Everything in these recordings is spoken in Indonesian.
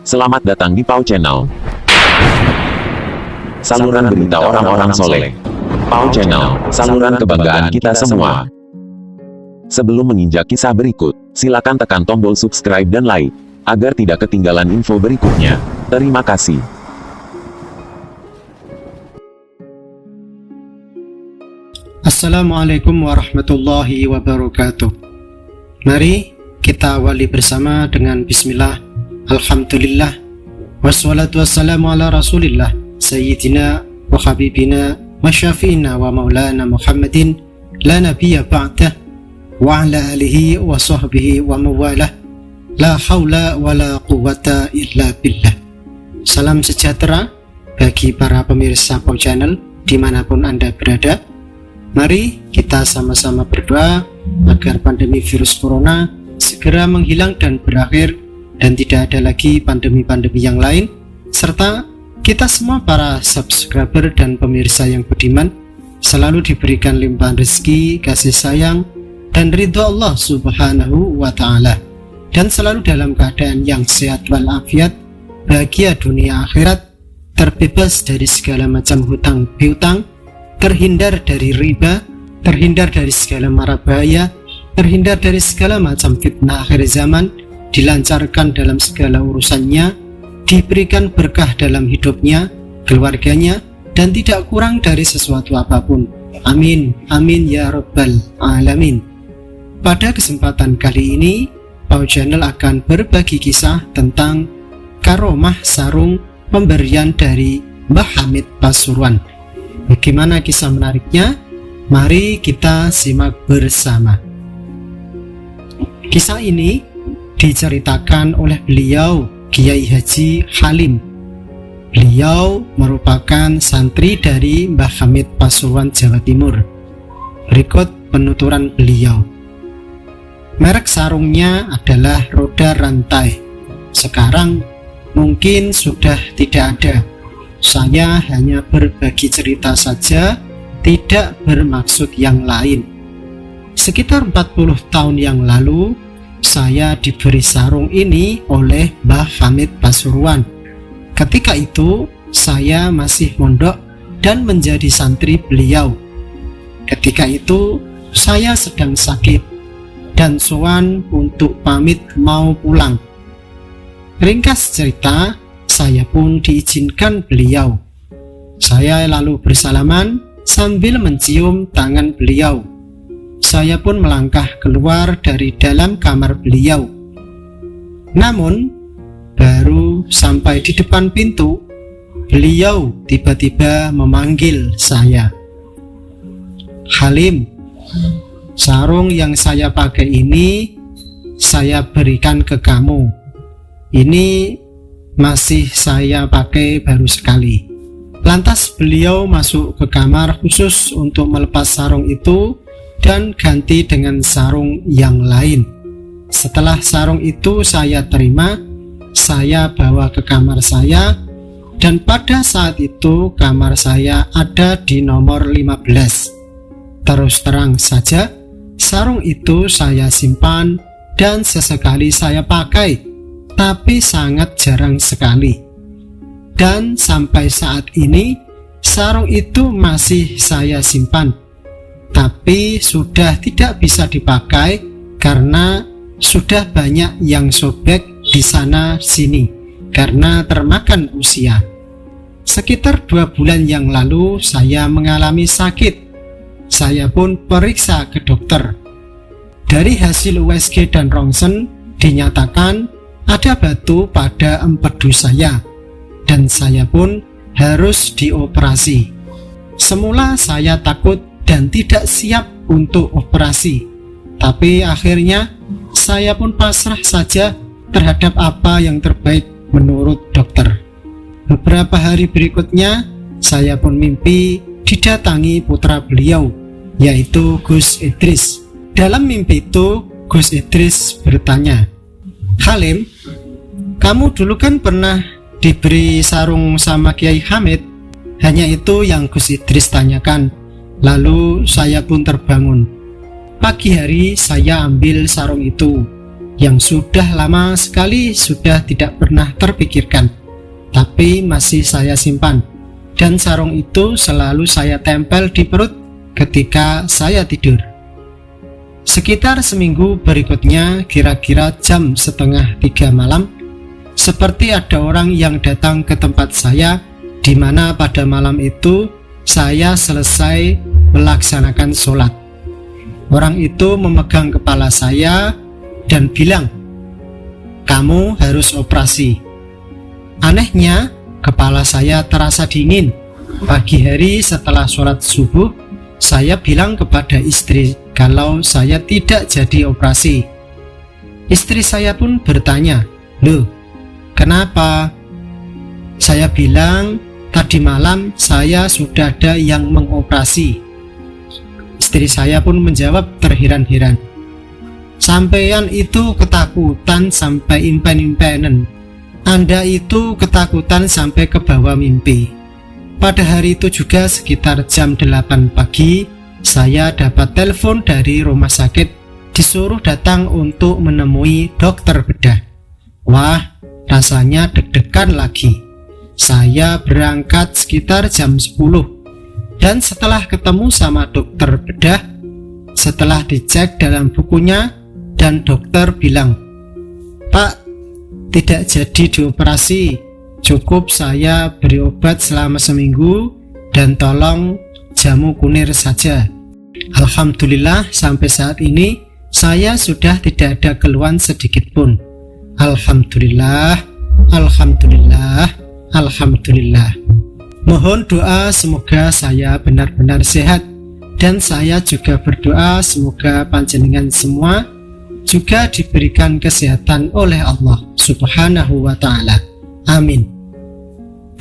Selamat datang di Pau Channel. Saluran berita orang-orang soleh. Pau Channel, saluran kebanggaan kita semua. Sebelum menginjak kisah berikut, silakan tekan tombol subscribe dan like, agar tidak ketinggalan info berikutnya. Terima kasih. Assalamualaikum warahmatullahi wabarakatuh. Mari kita awali bersama dengan bismillah, alhamdulillah, wassalatu wassalamu ala rasulillah, sayyidina wa habibina wa syafi'ina wa maulana Muhammadin, la nabiyya ba'dah, wa ala alihi wa sahbihi wa mawalah, la hawla wa la quwwata illa billah. Salam sejahtera bagi para pemirsa Pau Channel dimanapun Anda berada. Mari kita sama-sama berdoa agar pandemi virus corona segera menghilang dan berakhir, dan tidak ada lagi pandemi-pandemi yang lain, serta kita semua para subscriber dan pemirsa yang budiman selalu diberikan limpahan rezeki, kasih sayang, dan ridho Allah subhanahu wa ta'ala, dan selalu dalam keadaan yang sehat walafiat, bahagia dunia akhirat, terbebas dari segala macam hutang piutang, terhindar dari riba, terhindar dari segala mara bahaya, terhindar dari segala macam fitnah akhir zaman, dilancarkan dalam segala urusannya, diberikan berkah dalam hidupnya, keluarganya, dan tidak kurang dari sesuatu apapun. Amin, amin ya rabbal alamin. Pada kesempatan kali ini, Pau Channel akan berbagi kisah tentang karomah sarung pemberian dari Mbah Hamid Pasuruan. Bagaimana kisah menariknya? Mari kita simak bersama. Kisah ini diceritakan oleh beliau, Kiai Haji Halim. Beliau merupakan santri dari Mbah Hamid Pasuruan, Jawa Timur. Berikut penuturan beliau. Merek sarungnya adalah roda rantai. Sekarang mungkin sudah tidak ada. Saya hanya berbagi cerita saja, tidak bermaksud yang lain. Sekitar 40 tahun yang lalu, saya diberi sarung ini oleh Mbah Hamid Pasuruan. Ketika itu, saya masih mondok dan menjadi santri beliau. Ketika itu, saya sedang sakit dan sowan untuk pamit mau pulang. Ringkas cerita, saya pun diizinkan beliau. Saya lalu bersalaman sambil mencium tangan beliau. Saya pun melangkah keluar dari dalam kamar beliau. Namun, baru sampai di depan pintu, beliau tiba-tiba memanggil saya. Halim, sarung yang saya pakai ini saya berikan ke kamu. Ini masih saya pakai baru sekali. Lantas beliau masuk ke kamar khusus untuk melepas sarung itu dan ganti dengan sarung yang lain. Setelah sarung itu saya terima, saya bawa ke kamar saya, dan pada saat itu kamar saya ada di nomor 15. Terus terang saja, sarung itu saya simpan dan sesekali saya pakai, tapi sangat jarang sekali. Dan sampai saat ini sarung itu masih saya simpan, tapi sudah tidak bisa dipakai karena sudah banyak yang sobek di sana sini karena termakan usia. Sekitar 2 bulan yang lalu saya mengalami sakit. Saya pun periksa ke dokter. Dari hasil USG dan rongsen dinyatakan ada batu pada empedu saya, dan saya pun harus dioperasi. Semula saya takut dan tidak siap untuk operasi, tapi akhirnya saya pun pasrah saja terhadap apa yang terbaik menurut dokter. Beberapa hari berikutnya, saya pun mimpi didatangi putra beliau, yaitu Gus Idris. Dalam mimpi itu, Gus Idris bertanya, Halim, kamu dulu kan pernah diberi sarung sama Kiai Hamid? Hanya itu yang Gus Idris tanyakan. Lalu saya pun terbangun. Pagi hari saya ambil sarung itu. yang sudah lama sekali sudah tidak pernah terpikirkan, tapi masih saya simpan. Dan sarung itu selalu saya tempel di perut ketika saya tidur. Sekitar seminggu berikutnya, kira-kira jam 2:30 malam, seperti ada orang yang datang ke tempat saya, di mana pada malam itu saya selesai melaksanakan sholat. Orang itu memegang kepala saya dan bilang, "Kamu harus operasi." Anehnya, kepala saya terasa dingin. Pagi hari setelah sholat subuh, saya bilang kepada istri kalau saya tidak jadi operasi. Istri saya pun bertanya, "Loh, kenapa?" Saya bilang, "Tadi malam saya sudah ada yang mengoperasi." Istri saya pun menjawab terheran-heran, "Sampeyan itu ketakutan sampai impen-impenan. Anda itu ketakutan sampai ke bawah mimpi." Pada hari itu juga sekitar jam 8 pagi, saya dapat telepon dari rumah sakit, disuruh datang untuk menemui dokter bedah. Wah, rasanya deg-degan lagi. Saya berangkat sekitar jam 10, dan setelah ketemu sama dokter bedah, setelah dicek dalam bukunya, dan dokter bilang, "Pak, tidak jadi dioperasi, cukup saya beri obat selama seminggu dan tolong jamu kunir saja." Alhamdulillah, sampai saat ini saya sudah tidak ada keluhan sedikit pun. Alhamdulillah, alhamdulillah, alhamdulillah. Mohon doa semoga saya benar-benar sehat, dan saya juga berdoa semoga panjenengan semua juga diberikan kesehatan oleh Allah Subhanahu wa ta'ala. Amin.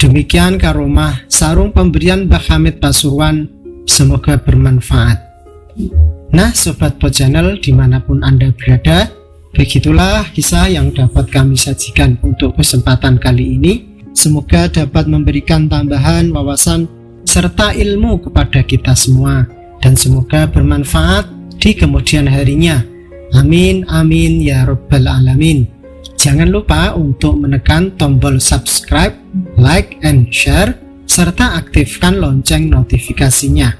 Demikian karomah sarung pemberian Mbah Hamid Pasuruan, semoga bermanfaat. Nah, Sobat Po Channel dimanapun Anda berada, begitulah kisah yang dapat kami sajikan untuk kesempatan kali ini. Semoga dapat memberikan tambahan wawasan serta ilmu kepada kita semua, dan semoga bermanfaat di kemudian harinya. Amin, amin, ya rabbal alamin. Jangan lupa untuk menekan tombol subscribe, like, and share, serta aktifkan lonceng notifikasinya.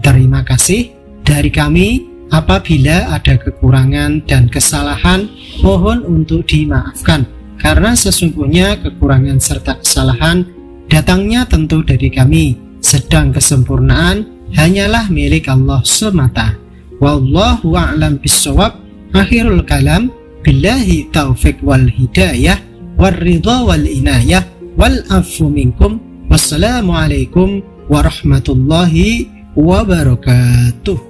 Terima kasih dari kami. Apabila ada kekurangan dan kesalahan, mohon untuk dimaafkan, karena sesungguhnya kekurangan serta kesalahan datangnya tentu dari kami, sedang kesempurnaan hanyalah milik Allah semata. Wallahu a'lam bishawab. Akhirul kalam, billahi taufiq wal hidayah, wal ridha wal inayah, wal afu minkum. Wassalamualaikum warahmatullahi wabarakatuh.